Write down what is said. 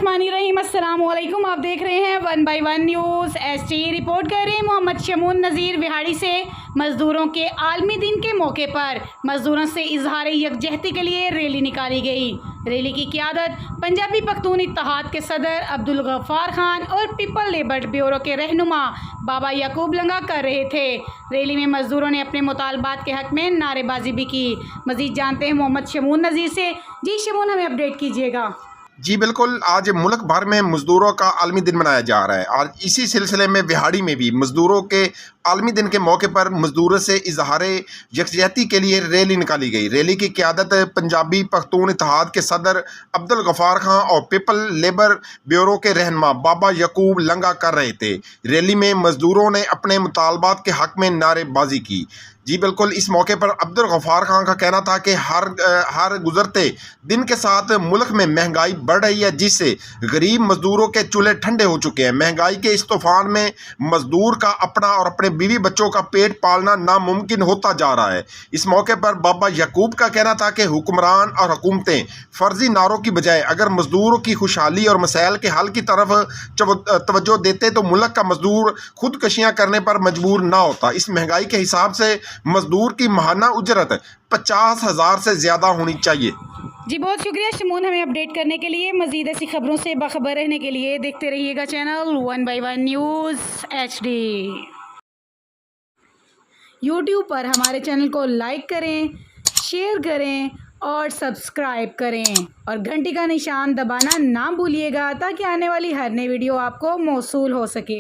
बिस्मिल्लाहिर्रहमानिर्रहीम। अस्सलामुअलैकुम। आप देख रहे हैं 1 बाय 1 न्यूज़ एसटी। रिपोर्ट कर रहे हैं मोहम्मद शमून नज़ीर विहाड़ी से। मज़दूरों के आलमी दिन के मौके पर मज़दूरों से इजहार यकजहती के लिए रैली निकाली गई। रैली की क़ियादत पंजाबी पख्तून इत्तेहाद के सदर अब्दुल गफ्फार खान और पीपल लेबर ब्यूरो के रहनुमा बाबा याकूब लंगा कर रहे थे। रैली में मज़दूरों ने अपने मुतालबात के हक़ में नारेबाजी भी की। मज़ीद जानते हैं मोहम्मद शमून नज़ीर से। जी शमून, हमें अपडेट कीजिएगा। जी बिल्कुल, आज मुल्क भर में मज़दूरों का आलमी दिन मनाया जा रहा है और इसी सिलसिले में विहाड़ी में भी मज़दूरों के आलमी दिन के मौके पर मज़दूरों से इजहार यकजहती के लिए रैली निकाली गई। रैली की क़ियादत पंजाबी पख्तून इत्तेहाद के सदर अब्दुल गफ्फार खां और पीपल लेबर ब्यूरो के रहनुमा बाबा याकूब लंगा कर रहे थे। रैली में मज़दूरों ने अपने मुतालबात के हक़ में नारेबाजी की। जी बिल्कुल, इस मौके पर अब्दुल गफ्फार खान का कहना था कि हर गुजरते दिन के साथ मुल्क में महंगाई बढ़ रही है, जिससे गरीब मज़दूरों के चूल्हे ठंडे हो चुके हैं। महंगाई के इस तूफान में मज़दूर का अपना और अपने बीवी बच्चों का पेट पालना नामुमकिन होता जा रहा है। इस मौके पर बाबा याकूब का कहना था कि हुक्मरान और हुकूमतें फ़र्जी नारों की बजाय अगर मज़दूरों की खुशहाली और मसाइल के हल की तरफ तवज्जो देते तो मुल्क का मज़दूर खुदकशियाँ करने पर मजबूर ना होता। इस महंगाई के हिसाब से मजदूर की माहाना उजरत 50,000 से ज़्यादा होनी चाहिए। जी बहुत शुक्रिया शमून, हमें अपडेट करने के लिए। मज़ीद ऐसी खबरों से बाखबर रहने के लिए देखते रहिएगा channel 1 by 1 news HD। YouTube पर हमारे चैनल को लाइक करें, शेयर करें और सब्सक्राइब करें और घंटी का निशान दबाना ना भूलिएगा ताकि आने वाली हर नई वीडियो आपको मौसूल हो सके।